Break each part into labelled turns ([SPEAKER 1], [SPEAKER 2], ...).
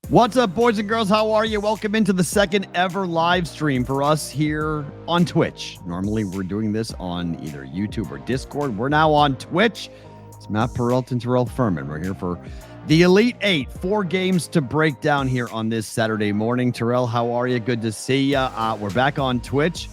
[SPEAKER 1] What's up, boys and girls? How are you? Welcome into the second ever live stream for us here on Twitch. Normally, we're doing this on either YouTube or Discord. We're now on Twitch. It's Matt Perrault and Terrell Furman. We're here for the Elite Eight. 4 games to break down here on this Saturday morning. Terrell, how are you? Good to see you. We're back on Twitch.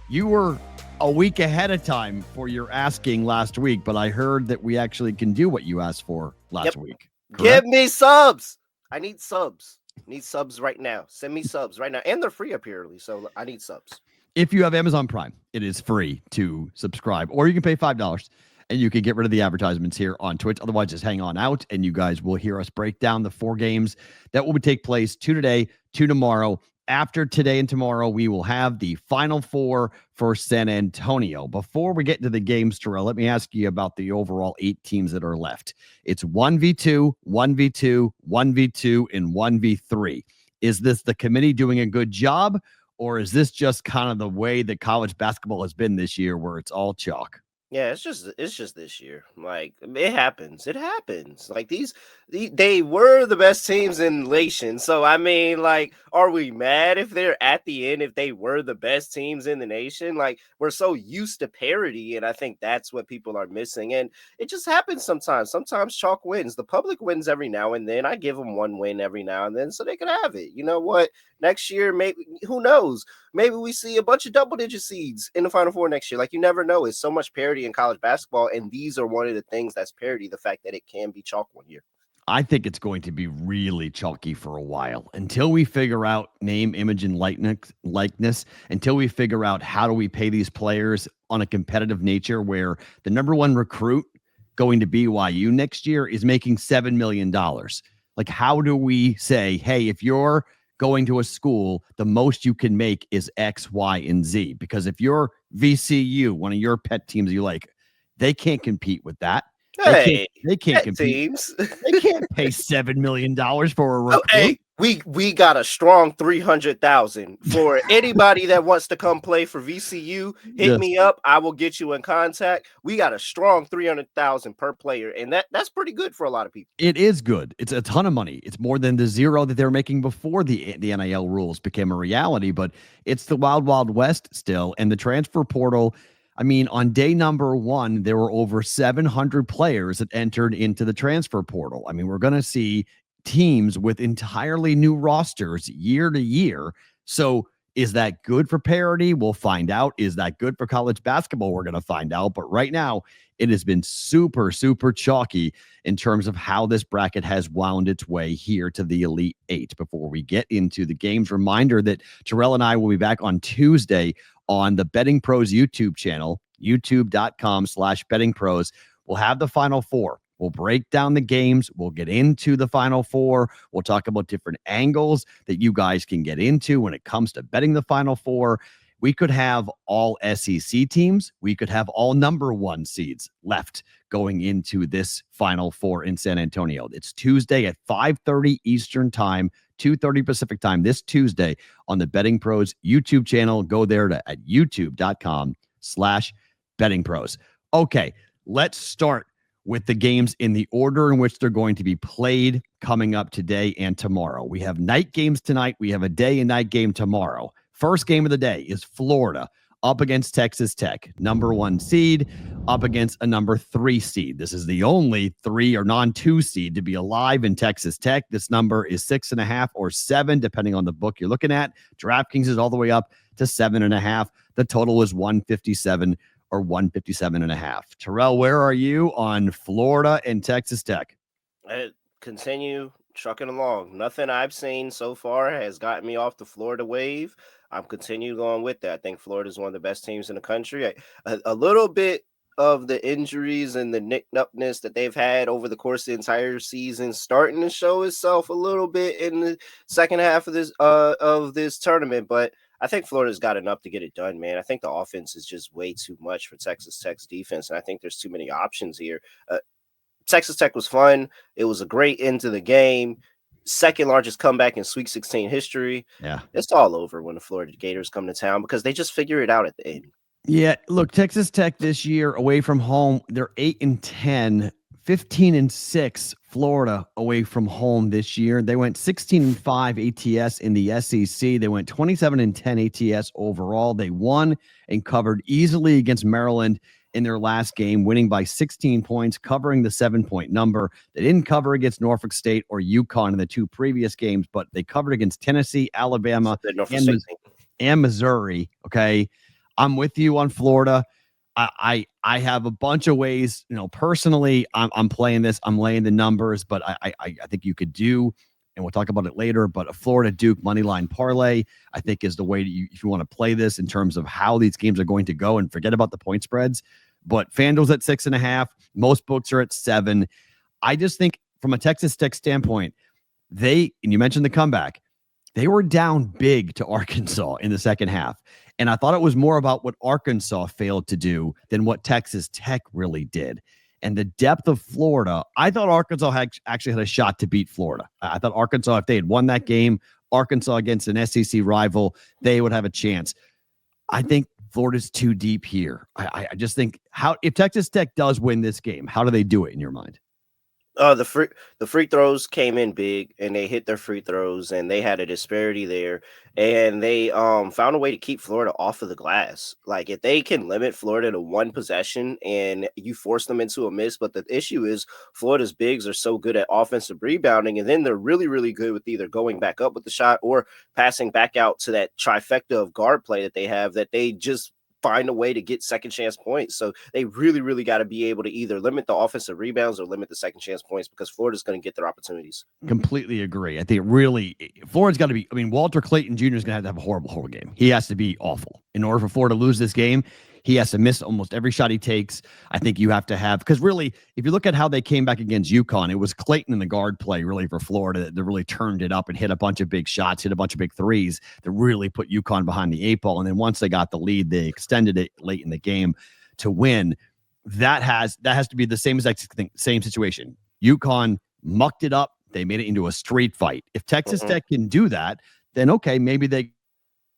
[SPEAKER 1] You were a week ahead of time for your asking last week, but I heard that we actually can do what you asked for last week. Correct?
[SPEAKER 2] Give me subs. I need subs. Need subs right now. Send me subs right now. And they're free apparently, so I need subs.
[SPEAKER 1] If you have Amazon Prime, it is free to subscribe, or you can pay $5 and you can get rid of the advertisements here on Twitch. Otherwise, just hang on out and you guys will hear us break down the 4 games that will take place 2 today, 2 tomorrow. After today and tomorrow, we will have the Final Four for San Antonio. Before we get into the games, Terrell, let me ask you about the overall 8 teams that are left. It's 1v2, 1v2, 1v2, and 1v3. Is this the committee doing a good job, or is this just kind of the way that college basketball has been this year where it's all chalk?
[SPEAKER 2] Yeah, it's just this year. Like, it happens. It happens. Like, they were the best teams in the nation. So I mean, like, are we mad if they're at the end if they were the best teams in the nation? Like, we're so used to parity, and I think that's what people are missing. And it just happens sometimes. Sometimes chalk wins. The public wins every now and then. I give them one win every now and then so they can have it. You know what? Next year, maybe, who knows? Maybe we see a bunch of double-digit seeds in the Final Four next year. Like, you never know. It's so much parity in college basketball, and these are one of the things that's parity, the fact that it can be chalk one year.
[SPEAKER 1] I think it's going to be really chalky for a while until we figure out name, image, and likeness, until we figure out how do we pay these players on a competitive nature where the number one recruit going to BYU next year is making $7 million. Like, how do we say, hey, if you're going to a school, the most you can make is X, Y, and Z? Because if you're VCU, one of your pet teams you like, they can't compete with that.
[SPEAKER 2] Hey,
[SPEAKER 1] they can't compete.
[SPEAKER 2] Teams.
[SPEAKER 1] They can't pay $7 million for a recruit.
[SPEAKER 2] Hey, we got a strong 300,000 for anybody that wants to come play for VCU. Hit me up. I will get you in contact. We got a strong 300,000 per player, and that's pretty good for a lot of people.
[SPEAKER 1] It is good. It's a ton of money. It's more than the zero that they were making before the NIL rules became a reality, but it's the wild, wild west still. And the transfer portal, I mean, on day number 1, there were over 700 players that entered into the transfer portal. I mean, we're going to see teams with entirely new rosters year to year. So is that good for parity? We'll find out. Is that good for college basketball? We're going to find out. But right now, it has been super, super chalky in terms of how this bracket has wound its way here to the Elite Eight. Before we get into the games, reminder that Terrell and I will be back on Tuesday on the BettingPros YouTube channel, youtube.com/BettingPros. We'll have the Final Four. We'll break down the games. We'll get into the Final Four. We'll talk about different angles that you guys can get into when it comes to betting the Final Four. We could have all SEC teams. We could have all number 1 seeds left going into this Final Four in San Antonio. It's Tuesday at 5:30 Eastern Time, 2:30 Pacific Time this Tuesday on the Betting Pros YouTube channel. Go there at youtube.com/bettingpros. Okay, let's start with the games in the order in which they're going to be played coming up today and tomorrow. We have night games tonight. We have a day and night game tomorrow. First game of the day is Florida up against Texas Tech, number 1 seed, up against a number 3 seed. This is the only 3 or non-2 seed to be alive in Texas Tech. This number is 6.5 or 7, depending on the book you're looking at. DraftKings is all the way up to 7.5. The total is 157 or 157.5. Terrell, where are you on Florida and Texas Tech?
[SPEAKER 2] Continue trucking along. Nothing I've seen so far has gotten me off the Florida wave. I'm continuing going with that. I think Florida is one of the best teams in the country. A little bit of the injuries and the nicked upness that they've had over the course of the entire season starting to show itself a little bit in the second half of this tournament. But I think Florida's got enough to get it done, man. I think the offense is just way too much for Texas Tech's defense, and I think there's too many options here. Texas Tech was fun. It was a great end to the game. Second largest comeback in Sweet 16 history.
[SPEAKER 1] Yeah.
[SPEAKER 2] It's all over when the Florida Gators come to town because they just figure it out at the end.
[SPEAKER 1] Yeah, look, Texas Tech this year away from home, they're 8-10 15-6 Florida away from home this year. They went 16-5 ATS in the SEC. They went 27-10 ATS overall. They won and covered easily against Maryland in their last game, winning by 16 points, covering the 7-point number. They didn't cover against Norfolk State or UConn in the two previous games, but they covered against Tennessee, Alabama, and Missouri. Okay. I'm with you on Florida. I have a bunch of ways, personally, I'm playing this. I'm laying the numbers, but I think you could do, and we'll talk about it later, but a Florida Duke money line parlay, I think, is the way if you want to play this in terms of how these games are going to go, and forget about the point spreads. But FanDuel's at 6.5. Most books are at 7. I just think from a Texas Tech standpoint, and you mentioned the comeback, they were down big to Arkansas in the second half. And I thought it was more about what Arkansas failed to do than what Texas Tech really did. And the depth of Florida, I thought Arkansas actually had a shot to beat Florida. I thought Arkansas, if they had won that game, Arkansas against an SEC rival, they would have a chance. I think Florida's too deep here. I just think, if Texas Tech does win this game, how do they do it in your mind?
[SPEAKER 2] The free throws came in big, and they hit their free throws, and they had a disparity there, and they found a way to keep Florida off of the glass. Like, if they can limit Florida to one possession and you force them into a miss, but the issue is Florida's bigs are so good at offensive rebounding, and then they're really, really good with either going back up with the shot or passing back out to that trifecta of guard play that they have, that they just find a way to get second chance points. So they really, really got to be able to either limit the offensive rebounds or limit the second chance points, because Florida's going to get their opportunities.
[SPEAKER 1] Completely agree. I think Florida's got to be, Walter Clayton Jr. is going to have a horrible game. He has to be awful. In order for Florida to lose this game, he has to miss almost every shot he takes. I think you have to have, because really, if you look at how they came back against UConn, it was Clayton in the guard play really for Florida that really turned it up and hit a bunch of big shots, hit a bunch of big threes that really put UConn behind the 8 ball. And then once they got the lead, they extended it late in the game to win. That has to be the same exact thing, same situation. UConn mucked it up. They made it into a street fight. If Texas Tech can do that, then okay, maybe they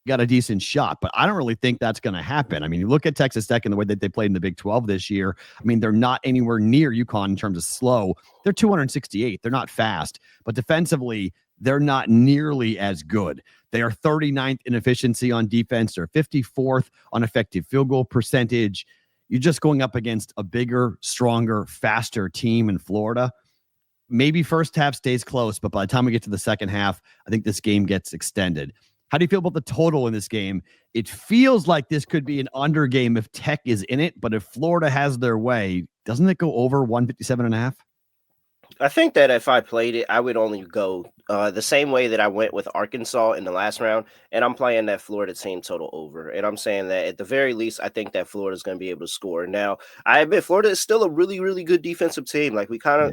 [SPEAKER 1] got a decent shot, but I don't really think that's going to happen. You look at Texas Tech and the way that they played in the Big 12 this year. They're not anywhere near UConn in terms of slow. They're 268. They're not fast, but defensively, they're not nearly as good. They are 39th in efficiency on defense. They're 54th on effective field goal percentage. You're just going up against a bigger, stronger, faster team in Florida. Maybe first half stays close, but by the time we get to the second half, I think this game gets extended. How do you feel about the total in this game? It feels like this could be an under game if Tech is in it, but if Florida has their way, doesn't it go over 157.5?
[SPEAKER 2] I think that if I played it, I would only go the same way that I went with Arkansas in the last round, and I'm playing that Florida team total over. And I'm saying that at the very least, I think that Florida is going to be able to score. Now, I admit Florida is still a really, really good defensive team. Like, we kind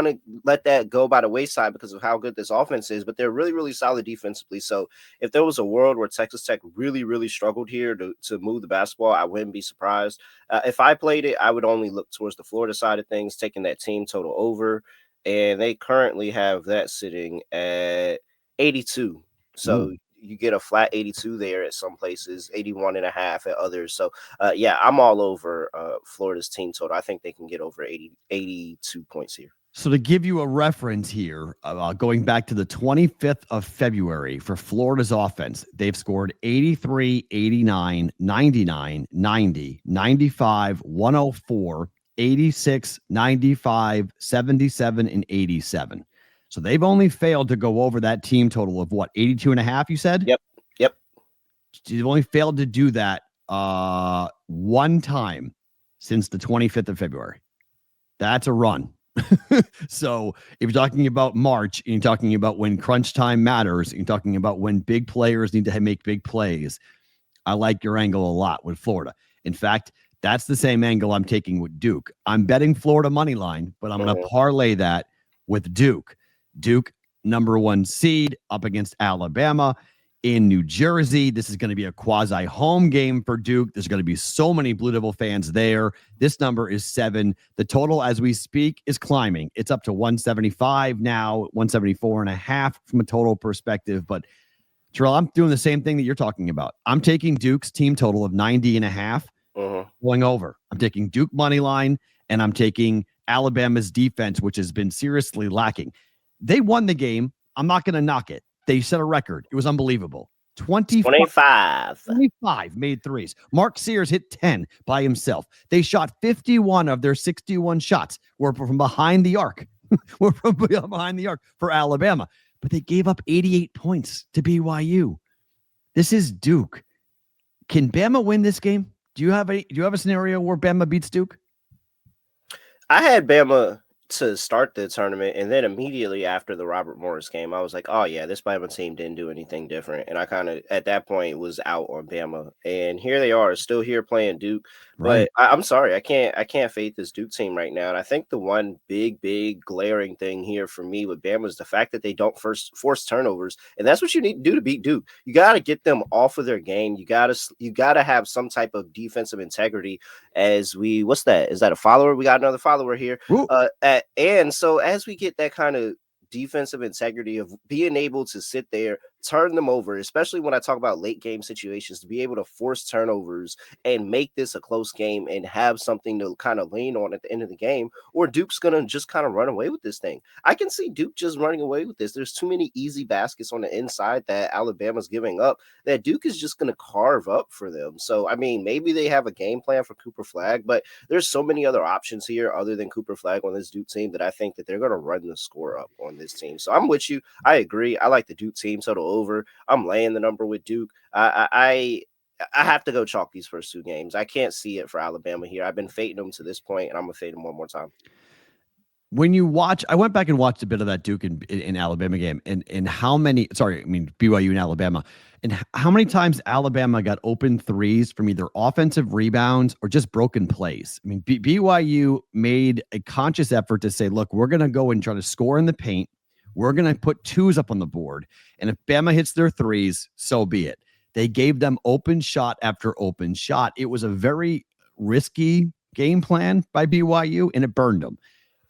[SPEAKER 2] of let that go by the wayside because of how good this offense is, but they're really, really solid defensively. So if there was a world where Texas Tech really, really struggled here to move the basketball, I wouldn't be surprised. If I played it, I would only look towards the Florida side of things, taking that team total over. And they currently have that sitting at 82. So you get a flat 82 there at some places, 81.5 at others. So, I'm all over Florida's team total. I think they can get over 82 points here.
[SPEAKER 1] So to give you a reference here, going back to the 25th of February for Florida's offense, they've scored 83, 89, 99, 90, 95, 104, 86, 95, 77, and 87. So they've only failed to go over that team total of what, 82.5, you said?
[SPEAKER 2] Yep.
[SPEAKER 1] They've only failed to do that one time since the 25th of February. That's a run. So if you're talking about March, and you're talking about when crunch time matters, and you're talking about when big players need to make big plays, I like your angle a lot with Florida. In fact, that's the same angle I'm taking with Duke. I'm betting Florida money line, but I'm going to parlay that with Duke. Duke, number 1 seed, up against Alabama in New Jersey. This is going to be a quasi home game for Duke. There's going to be so many Blue Devil fans there. This number is 7. The total as we speak is climbing. It's up to 175 now, 174.5 from a total perspective. But Terrell, I'm doing the same thing that you're talking about. I'm taking Duke's team total of 90.5. Going over. I'm taking Duke money line, and I'm taking Alabama's defense, which has been seriously lacking. They won the game. I'm not going to knock it. They set a record. It was unbelievable. 25 made threes. Mark Sears hit 10 by himself. They shot 51 of their 61 shots were from behind the arc. were from behind the arc for Alabama. But they gave up 88 points to BYU. This is Duke. Can Bama win this game? Do you have a scenario where Bama beats Duke?
[SPEAKER 2] I had Bama to start the tournament, and then immediately after the Robert Morris game, I was like, oh yeah, this Bama team didn't do anything different. And I kind of at that point was out on Bama. And here they are, still here playing Duke.
[SPEAKER 1] Right.
[SPEAKER 2] But I'm sorry, I can't fade this Duke team right now. And I think the one big glaring thing here for me with Bama is the fact that they don't force turnovers. And that's what you need to do to beat Duke. You got to get them off of their game. You gotta have some type of defensive integrity. What's that? Is that a follower? We got another follower here. And so as we get that kind of defensive integrity of being able to sit there, turn them over, especially when I talk about late game situations, to be able to force turnovers and make this a close game and have something to kind of lean on at the end of the game, or Duke's going to just kind of run away with this thing. I can see Duke just running away with this. There's too many easy baskets on the inside that Alabama's giving up that Duke is just going to carve up for them. So, I mean, maybe they have a game plan for Cooper Flagg, but there's so many other options here other than Cooper Flagg on this Duke team that I think that they're going to run the score up on this team. So I'm with you. I agree. I like the Duke team total over. I'm laying the number with Duke. I have to go chalk these first two games. I can't see it for Alabama here. I've been fading them to this point, and I'm going to fade them one more time.
[SPEAKER 1] When you watch, I went back and watched a bit of that Duke in Alabama game, and BYU and Alabama, and how many times Alabama got open threes from either offensive rebounds or just broken plays. I mean, BYU made a conscious effort to say, look, we're going to go and try to score in the paint. We're going to put twos up on the board. And if Bama hits their threes, so be it. They gave them open shot after open shot. It was a very risky game plan by BYU, and it burned them.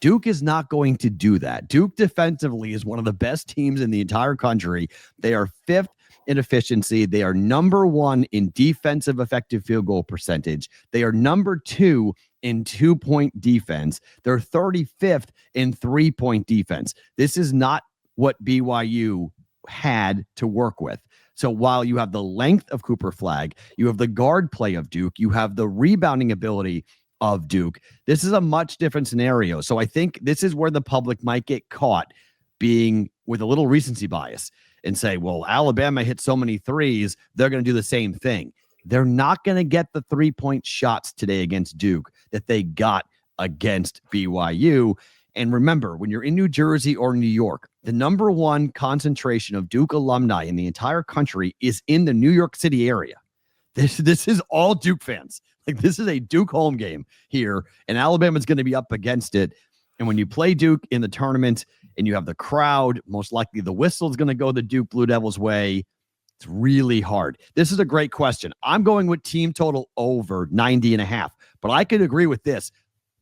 [SPEAKER 1] Duke is not going to do that. Duke defensively is one of the best teams in the entire country. They are fifth in efficiency. They are number one in defensive effective field goal percentage. They are number two in 2-point defense. They're 35th in 3-point defense. This is not what BYU had to work with. So while you have the length of Cooper Flagg, you have the guard play of Duke, you have the rebounding ability of Duke, this is a much different scenario. So I think this is where the public might get caught being with a little recency bias and say, well, Alabama hit so many threes, they're going to do the same thing. They're not going to get the 3-point shots today against Duke that they got against BYU. And remember, when you're in New Jersey or New York, the number one concentration of Duke alumni in the entire country is in the New York City area. This is all Duke fans. Like, this is a Duke home game here, and Alabama's going to be up against it. And when you play Duke in the tournament and you have the crowd, most likely the whistle is going to go the Duke Blue Devils way. It's really hard. This is a great question. I'm going with team total over 90.5, but I could agree with this.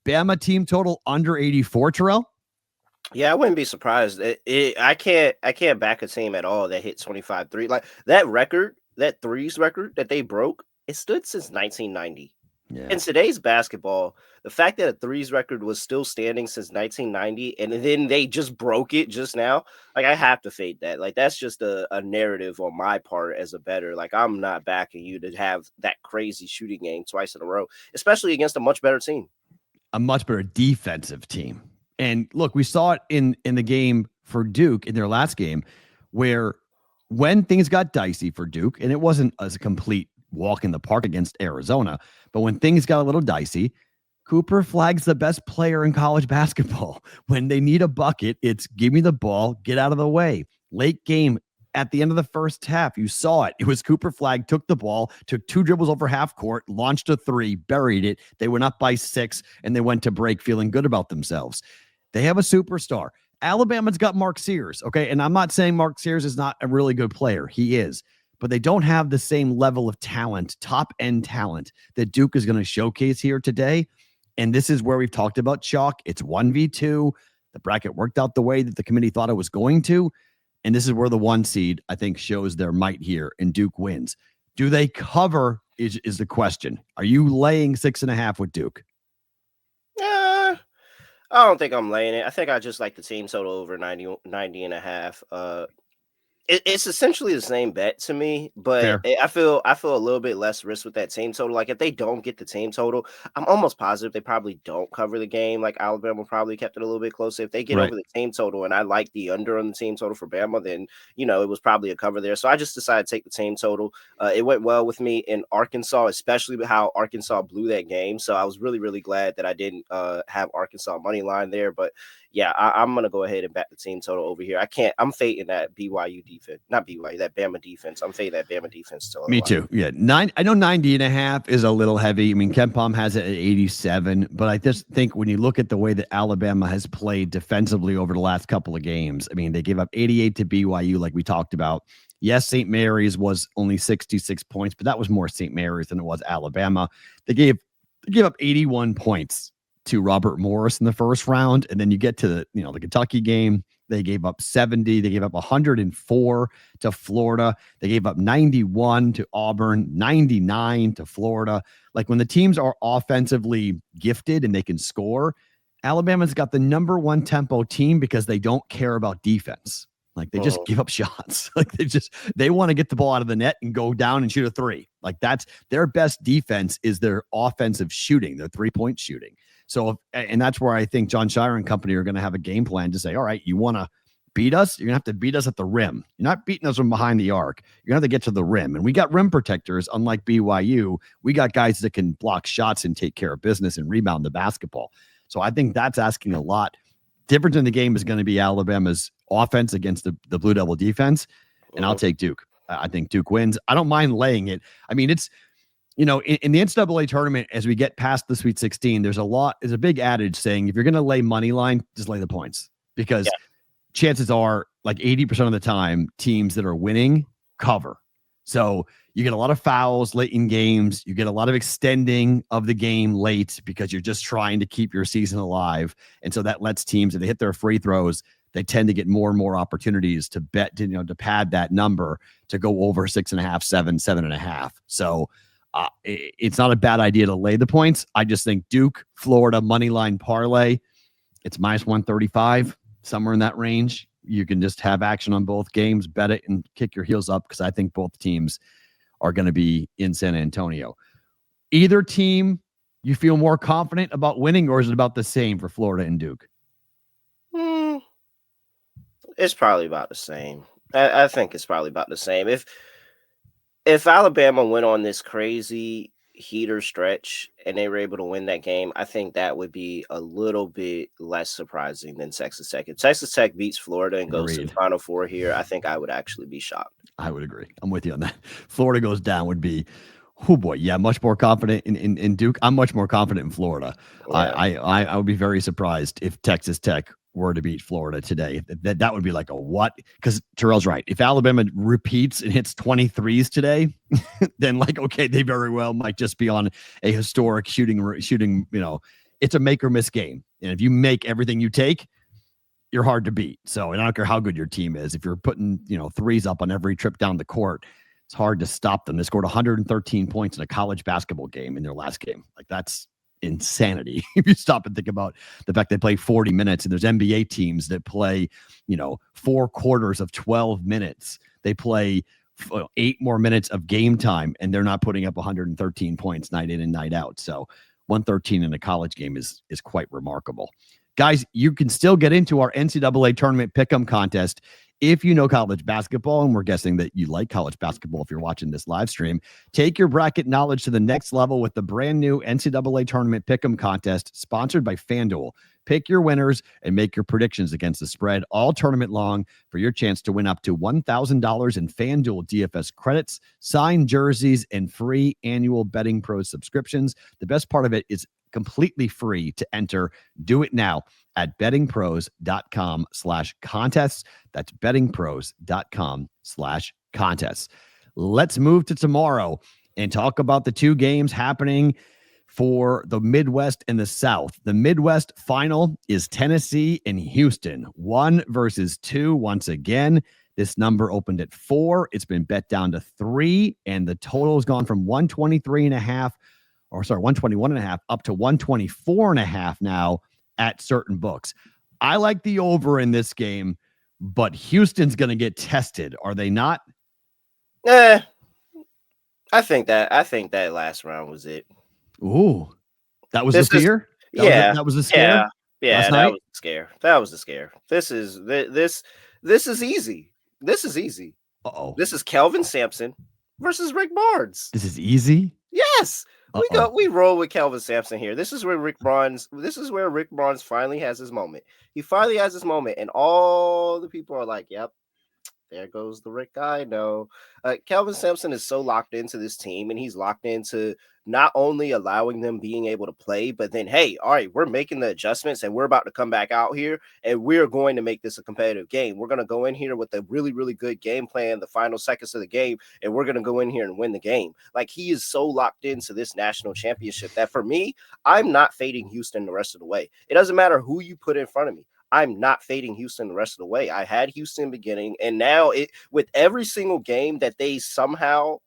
[SPEAKER 1] Bama team total under 84, Terrell?
[SPEAKER 2] Yeah, I wouldn't be surprised. I can't back a team at all that hit 25-3. Like that record, that threes record that they broke, it stood since 1990. Yeah. In today's basketball, the fact that a threes record was still standing since 1990 and then they just broke it just now, like I have to fade that. Like that's just a narrative on my part as a bettor. Like I'm not backing you to have that crazy shooting game twice in a row, especially against a much better team.
[SPEAKER 1] A much better defensive team. And look, we saw it in the game for Duke in their last game where when things got dicey for Duke, and it wasn't as a complete walk in the park against Arizona, but when things got a little dicey, Cooper Flagg's the best player in college basketball. When they need a bucket, it's give me the ball, get out of the way. Late game, at the end of the first half, you saw it. It was Cooper Flagg took the ball, took 2 dribbles over half court, launched a 3, buried it. They went up by 6, and they went to break feeling good about themselves. They have a superstar. Alabama's got Mark Sears, okay? And I'm not saying Mark Sears is not a really good player. He is. But they don't have the same level of talent, top-end talent, that Duke is going to showcase here today. And this is where we've talked about chalk. It's 1v2. The bracket worked out the way that the committee thought it was going to. And this is where the 1 seed, I think, shows their might here, and Duke wins. Do they cover is the question. Are you laying 6.5 with Duke?
[SPEAKER 2] I don't think I'm laying it. I think I just like the team total over 90.5. It's essentially the same bet to me, but
[SPEAKER 1] Fair.
[SPEAKER 2] I feel a little bit less risk with that team total. Like if they don't get the team total, I'm almost positive they probably don't cover the game. Like Alabama probably kept it a little bit closer. If they get
[SPEAKER 1] Right.
[SPEAKER 2] over the team total, and I like the under on the team total for Bama, then it was probably a cover there. So I just decided to take the team total. It went well with me in Arkansas, especially with how Arkansas blew that game. So I was really really glad that I didn't have Arkansas money line there, but yeah, I'm gonna go ahead and bet the team total over here. I can't. I'm fading that BYU defense, not BYU, that Bama defense. I'm fading that Bama defense to
[SPEAKER 1] Me too. Yeah. I know 90.5 is a little heavy. I mean, Ken Palm has it at 87, but I just think when you look at the way that Alabama has played defensively over the last couple of games, I mean, they gave up 88 to BYU, like we talked about. Yes, St. Mary's was only 66 points, but that was more St. Mary's than it was Alabama. They gave up 81 points to Robert Morris in the first round, and then you get to the Kentucky game. They gave up 70. They gave up 104 to Florida. They gave up 91 to Auburn, 99 to Florida. Like when the teams are offensively gifted and they can score, Alabama's got the number one tempo team because they don't care about defense. Like they just give up shots. Like they want to get the ball out of the net and go down and shoot a three. Like that's their best defense is their offensive shooting, their 3-point shooting. So, and that's where I think John Shire and company are going to have a game plan to say, all right, you want to beat us? You're going to have to beat us at the rim. You're not beating us from behind the arc. You're going to have to get to the rim. And we got rim protectors, unlike BYU. We got guys that can block shots and take care of business and rebound the basketball. So I think that's asking a lot. Difference in the game is going to be Alabama's offense against the Blue Devil defense. And I'll take Duke. I think Duke wins. I don't mind laying it. I mean, it's, in the NCAA tournament, as we get past the Sweet 16, there's a big adage saying, if you're going to lay money line, just lay the points, because chances are like 80% of the time teams that are winning cover. So you get a lot of fouls late in games. You get a lot of extending of the game late because you're just trying to keep your season alive. And so that lets teams, if they hit their free throws, they tend to get more and more opportunities to bet, to pad that number to go over 6.5, 7.5. So it's not a bad idea to lay the points. I just think Duke, Florida, money line parlay, it's minus 135, somewhere in that range. You can just have action on both games, bet it, and kick your heels up because I think both teams are going to be in San Antonio. Either team, you feel more confident about winning, or is it about the same for Florida and Duke?
[SPEAKER 2] It's probably about the same. I think it's probably about the same. If Alabama went on this crazy heater stretch and they were able to win that game, I think that would be a little bit less surprising than Texas Tech. If Texas Tech beats Florida and goes to the Final Four here, I think I would actually be shocked.
[SPEAKER 1] I would agree. I'm with you on that. Florida goes down would be, oh boy, yeah, much more confident in Duke. I'm much more confident in Florida. Yeah. I would be very surprised if Texas Tech were to beat Florida today. That would be like a what? Because Terrell's right. If Alabama repeats and hits 23s today, then like, okay, they very well might just be on a historic shooting, it's a make or miss game. And if you make everything you take, you're hard to beat. So, and I don't care how good your team is. If you're putting, threes up on every trip down the court, it's hard to stop them. They scored 113 points in a college basketball game in their last game. Like that's insanity. If you stop and think about the fact they play 40 minutes, and there's NBA teams that play, 4 quarters of 12 minutes. They play 8 more minutes of game time, and they're not putting up 113 points night in and night out. So 113 in a college game is quite remarkable. Guys, you can still get into our NCAA tournament pick'em contest if you know college basketball, and we're guessing that you like college basketball if you're watching this live stream. Take your bracket knowledge to the next level with the brand new NCAA tournament pick'em contest sponsored by FanDuel. Pick your winners and make your predictions against the spread all tournament long for your chance to win up to $1,000 in FanDuel DFS credits, signed jerseys, and free annual BettingPros subscriptions. The best part of it is completely free to enter. Do it now at bettingpros.com/contests. That's bettingpros.com/contests. Let's move to tomorrow and talk about the 2 games happening for the Midwest and the South. The Midwest final is Tennessee and Houston, 1 versus 2. Once again, this number opened at 4. It's been bet down to 3, and the total has gone from 121.5 up to 124.5 now at certain books. I like the over in this game, but Houston's going to get tested. Are they not?
[SPEAKER 2] Eh, I think that last round was it.
[SPEAKER 1] Ooh, that was the
[SPEAKER 2] This is
[SPEAKER 1] fear?
[SPEAKER 2] yeah,
[SPEAKER 1] That was the
[SPEAKER 2] yeah,
[SPEAKER 1] scare
[SPEAKER 2] yeah.
[SPEAKER 1] last
[SPEAKER 2] That
[SPEAKER 1] night?
[SPEAKER 2] was the scare. That was the scare. This is easy. This is easy.
[SPEAKER 1] Uh-oh.
[SPEAKER 2] This is Kelvin Sampson versus Rick Barnes.
[SPEAKER 1] This is easy?
[SPEAKER 2] Yes,
[SPEAKER 1] Uh-oh.
[SPEAKER 2] we roll with Kelvin Sampson here. This is where Rick Barnes. This is where Rick Barnes finally has his moment. He finally has his moment, and all the people are like, "Yep, there goes the Rick I know." Kelvin Sampson is so locked into this team, and he's locked into not only allowing them being able to play, but then, hey, all right, we're making the adjustments, and we're about to come back out here, and we're going to make this a competitive game. We're going to go in here with a really, really good game plan, the final seconds of the game, and we're going to go in here and win the game. Like, he is so locked into this national championship that for me, I'm not fading Houston the rest of the way. It doesn't matter who you put in front of me. I'm not fading Houston the rest of the way. I had Houston beginning, and now with every single game that they somehow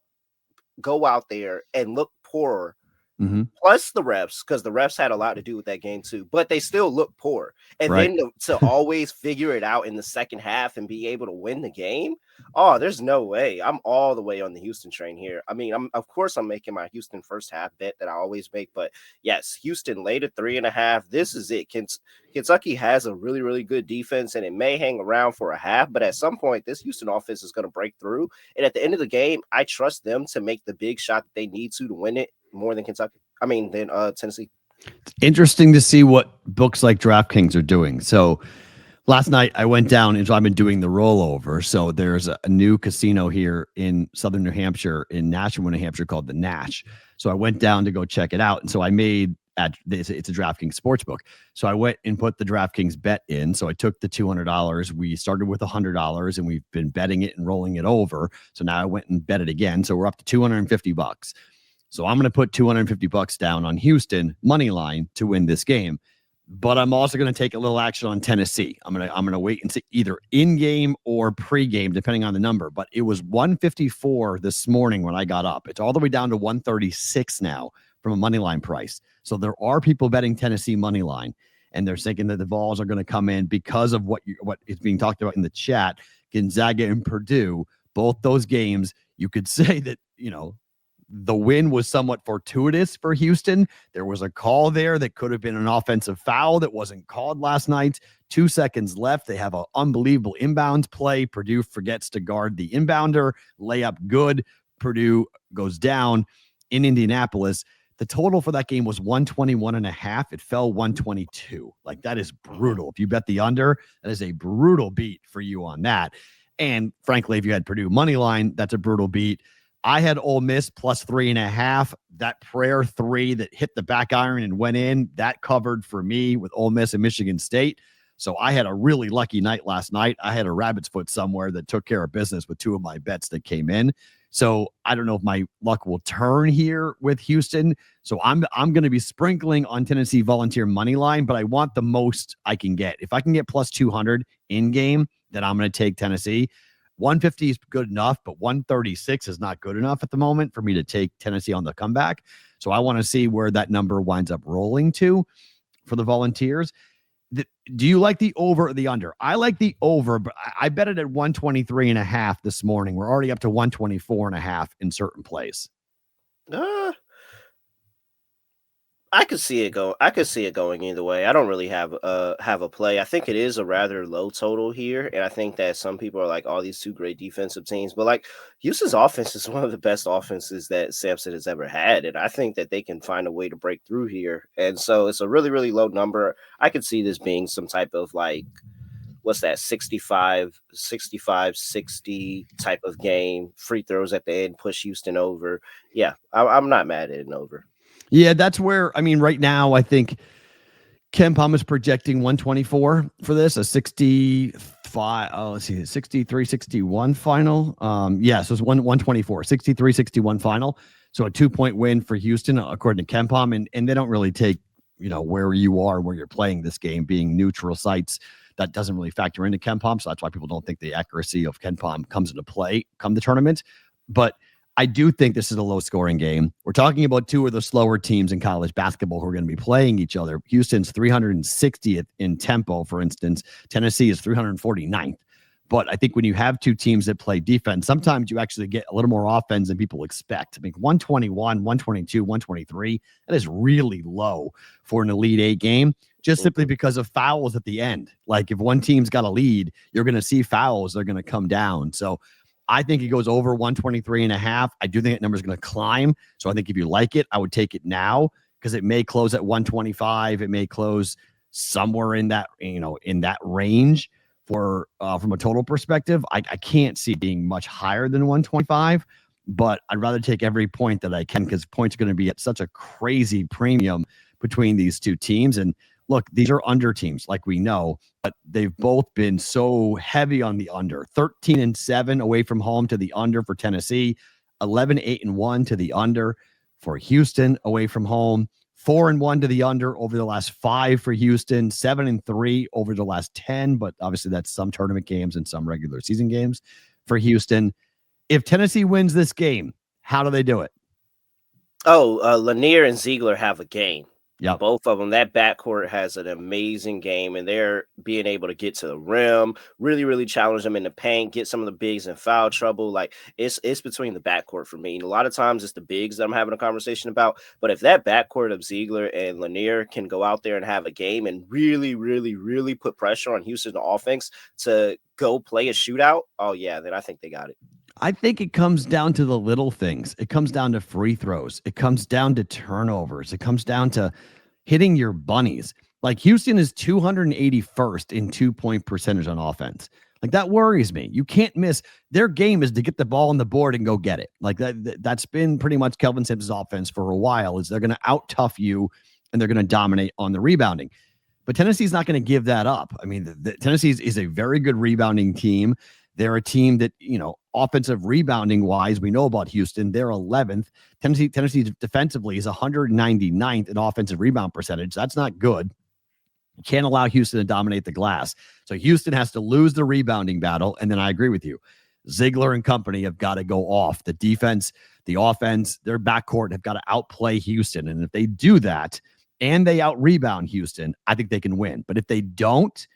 [SPEAKER 2] go out there and look poorer,
[SPEAKER 1] Mm-hmm.
[SPEAKER 2] plus the refs, because the refs had a lot to do with that game too, but they still look poor. And
[SPEAKER 1] Right.
[SPEAKER 2] then to always figure it out in the second half and be able to win the game. Oh, there's no way. I'm all the way on the Houston train here. I mean, of course I'm making my Houston first half bet that I always make, but yes, Houston laid at 3.5. This is it. Kentucky has a really, really good defense, and it may hang around for a half, but at some point, this Houston offense is going to break through. And at the end of the game, I trust them to make the big shot that they need to win it more than Kentucky. I mean, than Tennessee.
[SPEAKER 1] It's interesting to see what books like DraftKings are doing. So last night I went down and so I've been doing the rollover. So there's a new casino here in Southern New Hampshire, in Nashua, New Hampshire, called the Nash. So I went down to go check it out. And so I made it's a DraftKings sportsbook. So I went and put the DraftKings bet in. So I took the $200. We started with $100 and we've been betting it and rolling it over. So now I went and bet it again. So we're up to $250. So I'm going to put $250 down on Houston money line to win this game. But I'm also going to take a little action on Tennessee. I'm going to wait and see either in game or pre-game, depending on the number. But it was 154 this morning when I got up. It's all the way down to 136 now from a money line price. So there are people betting Tennessee money line, and they're thinking that the Vols are going to come in because of what is being talked about in the chat. Gonzaga and Purdue, both those games, you could say that, the win was somewhat fortuitous for Houston. There was a call there that could have been an offensive foul that wasn't called last night. 2 seconds left. They have an unbelievable inbounds play. Purdue forgets to guard the inbounder. Layup good. Purdue goes down in Indianapolis. The total for that game was 121.5. It fell 122. Like, that is brutal. If you bet the under, that is a brutal beat for you on that. And frankly, if you had Purdue money line, that's a brutal beat. I had Ole Miss plus 3.5. That prayer 3 that hit the back iron and went in, that covered for me with Ole Miss and Michigan State. So I had a really lucky night last night. I had a rabbit's foot somewhere that took care of business with 2 of my bets that came in. So I don't know if my luck will turn here with Houston. So I'm going to be sprinkling on Tennessee Volunteer money line, but I want the most I can get. If I can get plus 200 in game, then I'm going to take Tennessee. 150 is good enough, but 136 is not good enough at the moment for me to take Tennessee on the comeback. So I want to see where that number winds up rolling to for the Volunteers. Do you like the over or the under? I like the over, but I bet it at 123.5 this morning. We're already up to 124.5 in certain plays.
[SPEAKER 2] I could see it go. I could see it going either way. I don't really have a play. I think it is a rather low total here, and I think that some people are like, "Oh, these 2 great defensive teams," but like Houston's offense is one of the best offenses that Sampson has ever had, and I think that they can find a way to break through here. And so it's a really, really low number. I could see this being some type of like, what's that, 65, 60 type of game. Free throws at the end, push Houston over. Yeah, I'm not mad at an over.
[SPEAKER 1] Yeah, that's where, I mean, right now, I think Ken Palm is projecting 124 for this, a 63, 61 final. So it's 124, 63, 61 final. So a 2-point win for Houston, according to Ken Palm. And they don't really take, where you are, where you're playing this game, being neutral sites. That doesn't really factor into Ken Palm. So that's why people don't think the accuracy of Ken Palm comes into play come the tournament. But I do think this is a low-scoring game. We're talking about two of the slower teams in college basketball who are going to be playing each other. Houston's 360th in tempo, for instance. Tennessee is 349th. But I think when you have two teams that play defense, sometimes you actually get a little more offense than people expect. I mean, 121, 122, 123, that is really low for an Elite Eight game, just simply because of fouls at the end. Like if one team's got a lead, you're going to see fouls. They're going to come down. So I think it goes over 123.5. I do think that number is going to climb. So I think if you like it, I would take it now because it may close at 125. It may close somewhere in that, in that range for from a total perspective. I can't see it being much higher than 125, but I'd rather take every point that I can because points are going to be at such a crazy premium between these two teams. And look, these are under teams, like we know, but they've both been so heavy on the under. 13-7 away from home to the under for Tennessee, 11-8-1 to the under for Houston away from home, 4-1 to the under over the last 5 for Houston, 7-3 over the last 10, but obviously that's some tournament games and some regular season games for Houston. If Tennessee wins this game, how do they do it?
[SPEAKER 2] Lanier and Ziegler have a game.
[SPEAKER 1] Yeah,
[SPEAKER 2] both of them. That backcourt has an amazing game, and they're being able to get to the rim, really, really challenge them in the paint, get some of the bigs in foul trouble. Like it's between the backcourt for me. And a lot of times it's the bigs that I'm having a conversation about. But if that backcourt of Ziegler and Lanier can go out there and have a game and really, really, really put pressure on Houston's offense to go play a shootout, oh yeah, then I think they got it.
[SPEAKER 1] I think it comes down to the little things. It comes down to free throws. It comes down to turnovers. It comes down to hitting your bunnies. Like Houston is 281st in 2-point percentage on offense. Like that worries me. You can't miss. Their game is to get the ball on the board and go get it. Like that's been pretty much Kelvin Sampson's offense for a while. Is they're going to out tough you and they're going to dominate on the rebounding. But Tennessee's not going to give that up. I mean, Tennessee is a very good rebounding team. They're a team that, offensive rebounding wise, we know about Houston. They're 11th. Tennessee defensively is 199th in offensive rebound percentage. That's not good. You can't allow Houston to dominate the glass. So Houston has to lose the rebounding battle. And then I agree with you. Ziegler and company have got to go off. The defense, the offense, their backcourt have got to outplay Houston. And if they do that and they out-rebound Houston, I think they can win. But if they don't,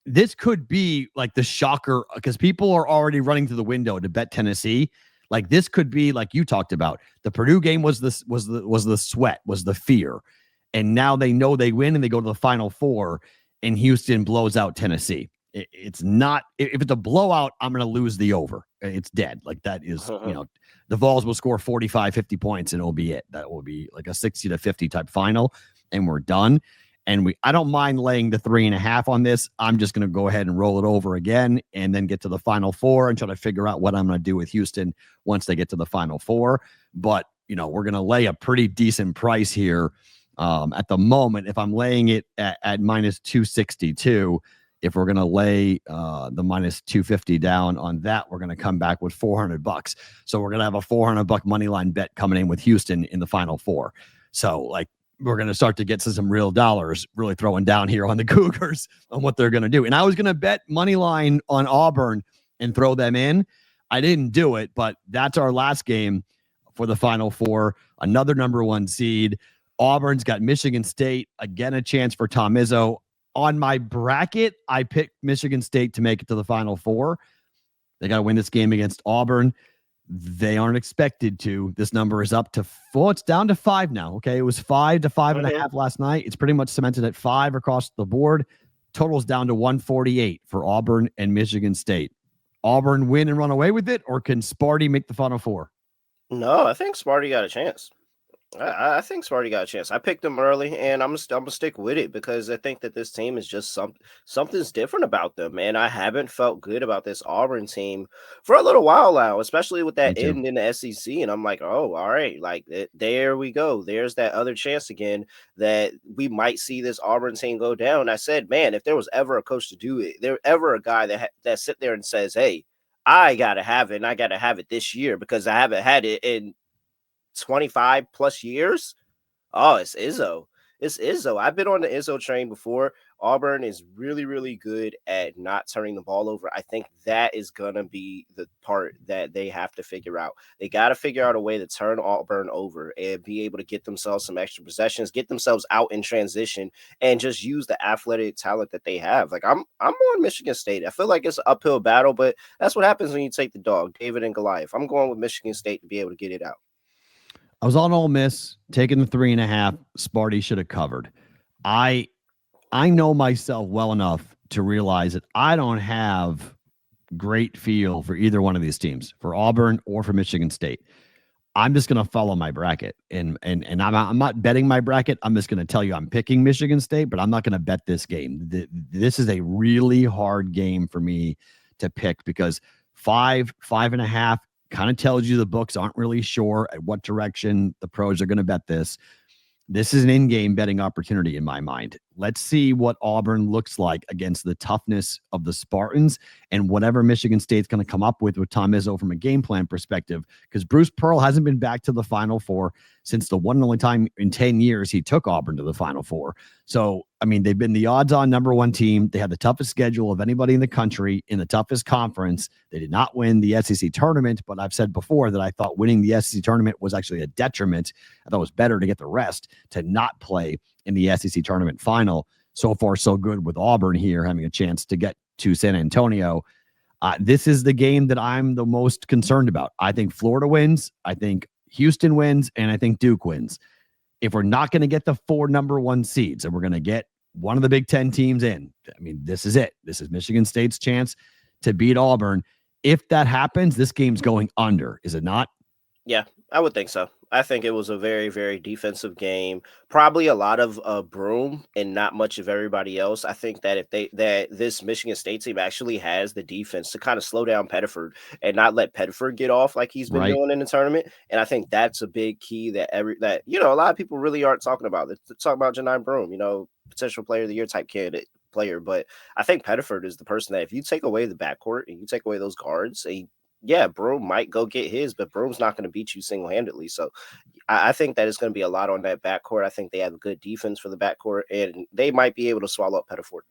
[SPEAKER 1] this could be like the shocker because people are already running to the window to bet Tennessee. Like this could be like you talked about. The Purdue game was the sweat, was the fear. And now they know they win and they go to the Final Four and Houston blows out Tennessee. It's not, if it's a blowout, I'm going to lose the over. It's dead. Like that is, the Vols will score 45, 50 points and it'll be it. That will be like a 60-50 type final and we're done. And I don't mind laying the 3.5 on this. I'm just going to go ahead and roll it over again and then get to the Final Four and try to figure out what I'm going to do with Houston once they get to the Final Four. But, we're going to lay a pretty decent price here at the moment. If I'm laying it at minus 262, if we're going to lay the minus 250 down on that, we're going to come back with $400. So we're going to have a $400 money line bet coming in with Houston in the Final Four. So like, we're going to start to get to some real dollars really throwing down here on the Cougars on what they're going to do. And I was going to bet money line on Auburn and throw them in. I didn't do it, but that's our last game for the Final Four. Another number 1 seed. Auburn's got Michigan State. Again, a chance for Tom Izzo. On my bracket, I picked Michigan State to make it to the Final Four. They got to win this game against Auburn. They aren't expected to. This number is up to it's down to 5 now. Okay. It was 5 to 5.5 last night. It's pretty much cemented at 5 across the board. Total's down to 148 for Auburn and Michigan State. Auburn win and run away with it, or can Sparty make the Final Four?
[SPEAKER 2] No, I think Sparty got a chance. I think Sparty got a chance. I picked them early, and I'm gonna stick with it because I think that this team is just something's different about them, man. I haven't felt good about this Auburn team for a little while now, especially with that end in the SEC. And I'm like, oh, all right, like there we go. There's that other chance again that we might see this Auburn team go down. I said, man, if there was ever a coach to do it, there ever a guy that sit there and says, hey, I gotta have it, and I gotta have it this year because I haven't had it in 25 plus years. Oh, it's Izzo. I've been on the Izzo train before. Auburn is really, really good at not turning the ball over. I think that is going to be the part that they have to figure out. They got to figure out a way to turn Auburn over and be able to get themselves some extra possessions, get themselves out in transition, and just use the athletic talent that they have. Like I'm on Michigan State. I feel like it's an uphill battle, but that's what happens when you take the dog, David and Goliath. I'm going with Michigan State to be able to get it out.
[SPEAKER 1] I was on Ole Miss, taking the 3.5. Sparty should have covered. I know myself well enough to realize that I don't have great feel for either one of these teams, for Auburn or for Michigan State. I'm just going to follow my bracket, and I'm not betting my bracket. I'm just going to tell you I'm picking Michigan State, but I'm not going to bet this game. This is a really hard game for me to pick because 5.5 kind of tells you the books aren't really sure at what direction the pros are going to bet this. This is an in-game betting opportunity in my mind. Let's see what Auburn looks like against the toughness of the Spartans and whatever Michigan State's going to come up with Tom Izzo from a game plan perspective, because Bruce Pearl hasn't been back to the Final Four since the one and only time in 10 years he took Auburn to the Final Four. So, I mean, they've been the odds-on number one team. They had the toughest schedule of anybody in the country in the toughest conference. They did not win the SEC tournament, but I've said before that I thought winning the SEC tournament was actually a detriment. I thought it was better to get the rest to not play in the SEC tournament final. So far, so good with Auburn here, having a chance to get to San Antonio. This is the game that I'm the most concerned about. I think Florida wins. I think Houston wins, and I think Duke wins. If we're not going to get the 4 number 1 seeds and we're going to get one of the Big Ten teams in, I mean, this is it. This is Michigan State's chance to beat Auburn. If that happens, this game's going under, is it not?
[SPEAKER 2] Yeah, I would think so. I think it was a very, very defensive game. Probably a lot of Broom and not much of everybody else. I think that if this Michigan State team actually has the defense to kind of slow down Pettiford and not let Pettiford get off like he's been doing in the tournament. And I think that's a big key that a lot of people really aren't talking about. They're talking about Janine Broom, potential player of the year type candidate player. But I think Pettiford is the person that if you take away the backcourt and you take away those guards, Broom might go get his, but Broom's not going to beat you single-handedly. So I think that it's going to be a lot on that backcourt. I think they have a good defense for the backcourt, and they might be able to swallow up Pettiford.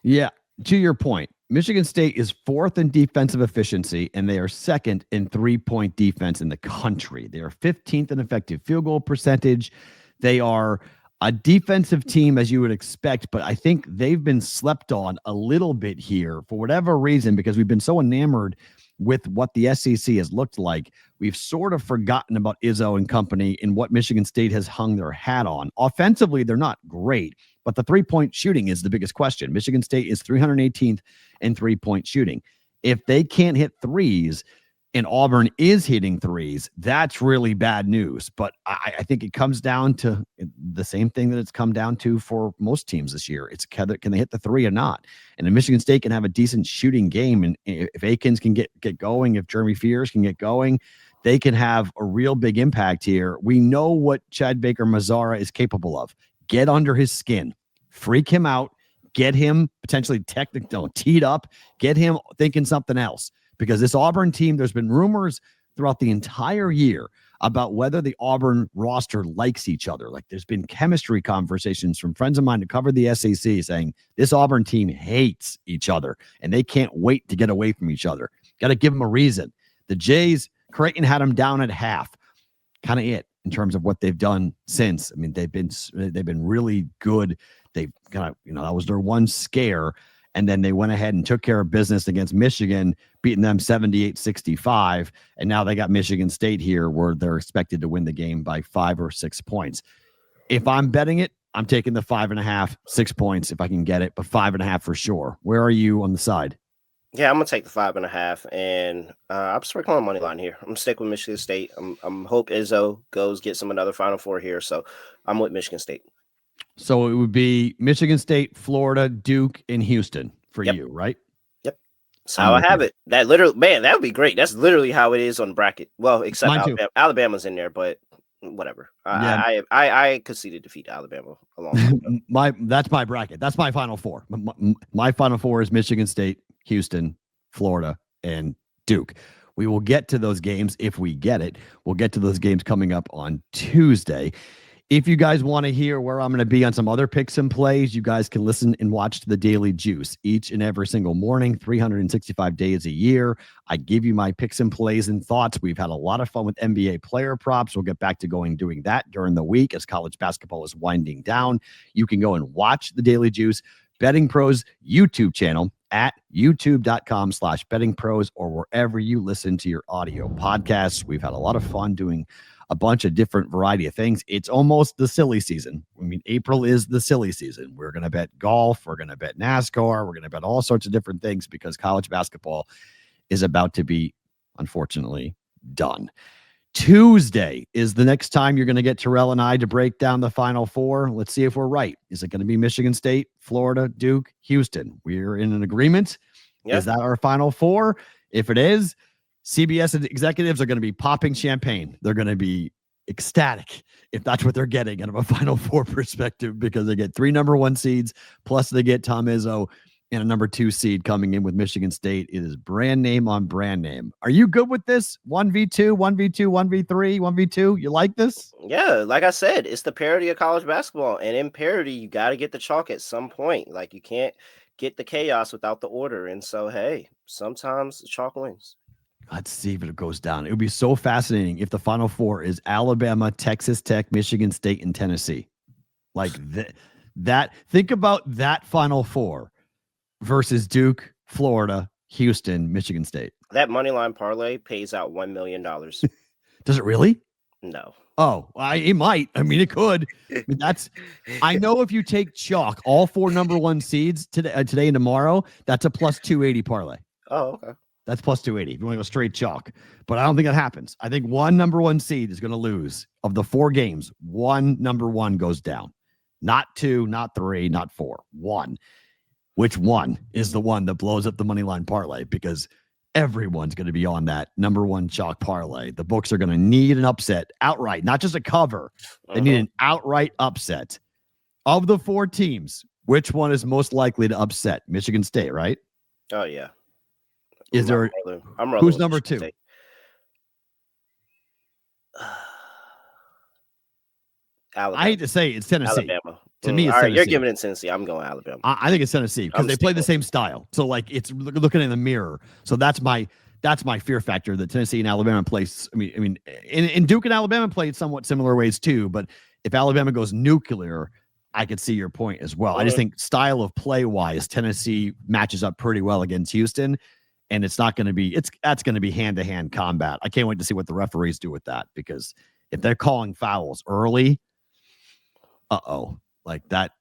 [SPEAKER 1] Yeah, to your point, Michigan State is 4th in defensive efficiency, and they are 2nd in three-point defense in the country. They are 15th in effective field goal percentage. They are a defensive team, as you would expect, but I think they've been slept on a little bit here for whatever reason, because we've been so enamored with what the SEC has looked like. We've sort of forgotten about Izzo and company and what Michigan State has hung their hat on. Offensively, they're not great, but the three-point shooting is the biggest question. Michigan State is 318th in three-point shooting. If they can't hit threes and Auburn is hitting threes, that's really bad news. But I think it comes down to the same thing that it's come down to for most teams this year. It's can they hit the three or not? And if Michigan State can have a decent shooting game, and if Akins can get going, if Jeremy Fears can get going, they can have a real big impact here. We know what Chad Baker-Mazara is capable of. Get under his skin, freak him out, get him potentially teed up, get him thinking something else. Because this Auburn team, there's been rumors throughout the entire year about whether the Auburn roster likes each other. Like there's been chemistry conversations from friends of mine who covered the SEC saying this Auburn team hates each other and they can't wait to get away from each other. Got to give them a reason. The Jays, Creighton had them down at half. Kind of it in terms of what they've done since. I mean, they've been really good. They've kind of, that was their one scare. And then they went ahead and took care of business against Michigan, beating them 78-65. And now they got Michigan State here where they're expected to win the game by 5 or 6 points. If I'm betting it, I'm taking the 5.5, 6 points if I can get it, but 5.5 for sure. Where are you on the side?
[SPEAKER 2] Yeah, I'm going to take the 5.5, and I'm sprinkling on money line here. I'm going to stick with Michigan State. I'm hope Izzo gets him another Final Four here, so I'm with Michigan State.
[SPEAKER 1] So it would be Michigan State, Florida, Duke, and Houston for you, right?
[SPEAKER 2] Yep. That's how I have it. That would be great. That's literally how it is on the bracket. Well, except Alabama. Alabama's in there, but whatever. I conceded defeat to Alabama along.
[SPEAKER 1] That's my bracket. That's my Final Four. My Final Four is Michigan State, Houston, Florida, and Duke. We will get to those games if we get it. We'll get to those games coming up on Tuesday. If you guys want to hear where I'm going to be on some other picks and plays, you guys can listen and watch the Daily Juice each and every single morning, 365 days a year. I give you my picks and plays and thoughts. We've had a lot of fun with NBA player props. We'll get back to doing that during the week as college basketball is winding down. You can go and watch the Daily Juice, Betting Pros YouTube channel at youtube.com/Betting Pros or wherever you listen to your audio podcasts. We've had a lot of fun doing a bunch of different variety of things. It's almost the silly season. I mean, April is the silly season. We're going to bet golf. We're going to bet NASCAR. We're going to bet all sorts of different things because college basketball is about to be, unfortunately, done. Tuesday is the next time you're going to get Terrell and I to break down the Final Four. Let's see if we're right. Is it going to be Michigan State, Florida, Duke, Houston? We're in an agreement. Yep. Is that our Final Four? If it is, CBS executives are going to be popping champagne. They're going to be ecstatic if that's what they're getting out of a Final Four perspective because they get 3 number 1 seeds, plus they get Tom Izzo and a number 2 seed coming in with Michigan State. It is brand name on brand name. Are you good with this? 1v2, 1v2, 1v3, 1v2? You like this?
[SPEAKER 2] Yeah, like I said, it's the parody of college basketball. And in parody, you got to get the chalk at some point. Like you can't get the chaos without the order. And so, hey, sometimes the chalk wins.
[SPEAKER 1] Let's see if it goes down. It would be so fascinating if the Final Four is Alabama, Texas Tech, Michigan State, and Tennessee. Like that. Think about that Final Four versus Duke, Florida, Houston, Michigan State.
[SPEAKER 2] That money line parlay pays out $1 million.
[SPEAKER 1] Does it really?
[SPEAKER 2] No.
[SPEAKER 1] Oh, it might. I mean, it could. I mean, I know if you take chalk, all 4 number 1 seeds today and tomorrow, that's a plus 280 parlay.
[SPEAKER 2] Oh, okay.
[SPEAKER 1] That's plus 280 if you want to go straight chalk. But I don't think that happens. I think 1 number 1 seed is going to lose. Of the 4 games, 1 number 1 goes down. Not 2, not 3, not 4. 1. Which one is the one that blows up the money line parlay? Because everyone's going to be on that number 1 chalk parlay. The books are going to need an upset outright, not just a cover. They need an outright upset. Of the 4 teams, which one is most likely to upset? Michigan State, right?
[SPEAKER 2] Oh, yeah.
[SPEAKER 1] I'm rolling who's number 2?
[SPEAKER 2] Alabama.
[SPEAKER 1] I hate to say it's Tennessee.
[SPEAKER 2] Alabama.
[SPEAKER 1] To me, it's
[SPEAKER 2] all right.
[SPEAKER 1] Tennessee.
[SPEAKER 2] You're giving it Tennessee. I'm going Alabama.
[SPEAKER 1] I think it's Tennessee because they play the same style. So like it's looking in the mirror. So that's my fear factor that Tennessee and Alabama plays. I mean, and Duke and Alabama played somewhat similar ways too. But if Alabama goes nuclear, I could see your point as well. I just think style of play wise, Tennessee matches up pretty well against Houston. And it's not going to be, that's going to be hand-to-hand combat. I can't wait to see what the referees do with that because if they're calling fouls early, like that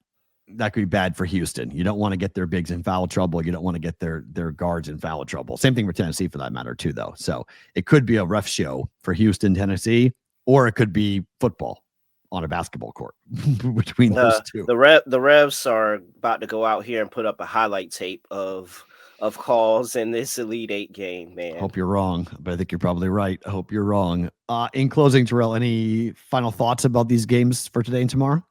[SPEAKER 1] could be bad for Houston. You don't want to get their bigs in foul trouble. You don't want to get their guards in foul trouble. Same thing for Tennessee for that matter too, though. So it could be a rough show for Houston, Tennessee, or it could be football on a basketball court between those two.
[SPEAKER 2] The refs are about to go out here and put up a highlight tape of calls in this Elite 8 game, man.
[SPEAKER 1] Hope you're wrong, but I think you're probably right. I hope you're wrong. In closing, Terrell, any final thoughts about these games for today and tomorrow?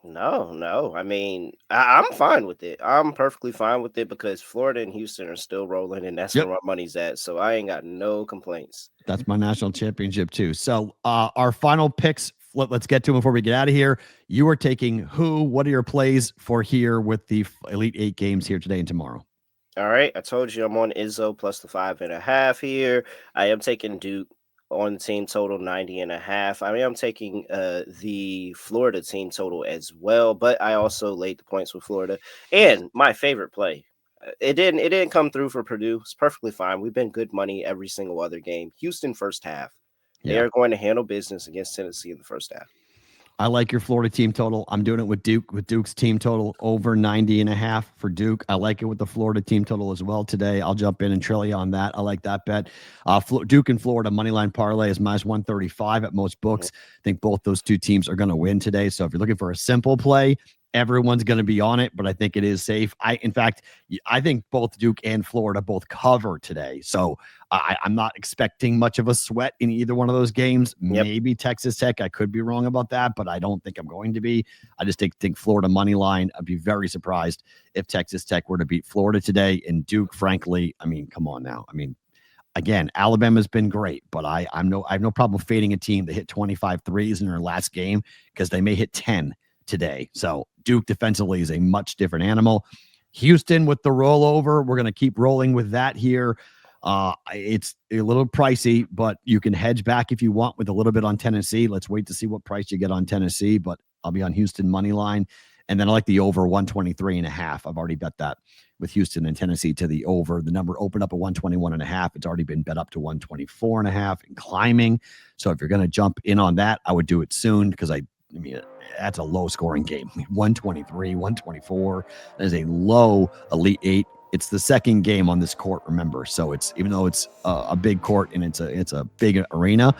[SPEAKER 2] No. I mean, I'm fine with it. I'm perfectly fine with it because Florida and Houston are still rolling, and that's where my money's at. So I ain't got no complaints.
[SPEAKER 1] That's my national championship too. So our final picks, let's get to them before we get out of here. You are taking who? What are your plays for here with the Elite 8 games here today and tomorrow?
[SPEAKER 2] All right. I told you I'm on Izzo plus the 5.5 here. I am taking Duke on the team total 90.5. I mean, I'm taking the Florida team total as well, but I also laid the points with Florida. And my favorite play, it didn't come through for Purdue. It's perfectly fine. We've been good money every single other game. Houston first half. They are going to handle business against Tennessee in the first half.
[SPEAKER 1] I like your Florida team total. I'm doing it with Duke, with Duke's team total over 90.5 for Duke. I like it with the Florida team total as well today. I'll jump in and trail you on that. I like that bet. Duke and Florida moneyline parlay is minus 135 at most books. I think both those two teams are going to win today. So if you're looking for a simple play, everyone's going to be on it, but I think it is safe. In fact, I think both Duke and Florida both cover today. So I'm not expecting much of a sweat in either one of those games. Yep. Maybe Texas Tech. I could be wrong about that, but I don't think I'm going to be. I just think Florida money line. I'd be very surprised if Texas Tech were to beat Florida today. And Duke, frankly, I mean, come on now. I mean, Again, Alabama's been great, but I have no problem fading a team that hit 25 threes in their last game because they may hit 10 today. So Duke defensively is a much different animal. Houston with the rollover, we're going to keep rolling with that here. It's a little pricey, but you can hedge back if you want with a little bit on Tennessee. Let's wait to see what price you get on Tennessee, but I'll be on Houston money line. And then I like the over 123.5. I've already bet that with Houston and Tennessee to the over. The number opened up at 121.5. It's already been bet up to 124.5 and climbing. So if you're going to jump in on that, I would do it soon because I mean, that's a low scoring game. 123, 124. That is a low Elite Eight. It's the second game on this court, remember. So it's, even though it's a big court and it's a big arena,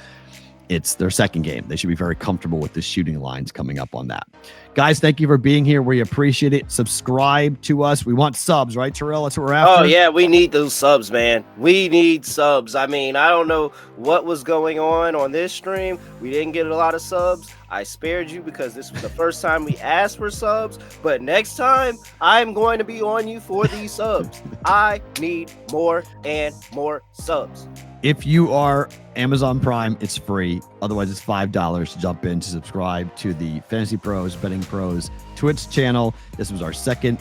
[SPEAKER 1] it's their second game. They should be very comfortable with the shooting lines coming up on that. Guys, thank you for being here. We appreciate it. Subscribe to us. We want subs, right, Terrell? That's what we're after.
[SPEAKER 2] Oh, yeah, we need those subs, man. We need subs. I mean, I don't know what was going on this stream. We didn't get a lot of subs. I spared you because this was the first time we asked for subs. But next time, I'm going to be on you for these subs. I need more and more subs.
[SPEAKER 1] If you are Amazon Prime, it's free. Otherwise, it's $5 to jump in to subscribe to the Fantasy Pros, Betting Pros Twitch channel. This was our second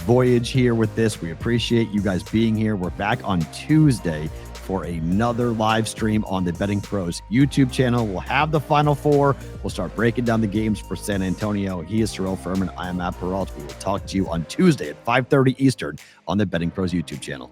[SPEAKER 1] voyage here with this. We appreciate you guys being here. We're back on Tuesday for another live stream on the Betting Pros YouTube channel. We'll have the Final Four. We'll start breaking down the games for San Antonio. He is Terrell Furman. I am at Perrault. We will talk to you on Tuesday at 5:30 Eastern on the Betting Pros YouTube channel.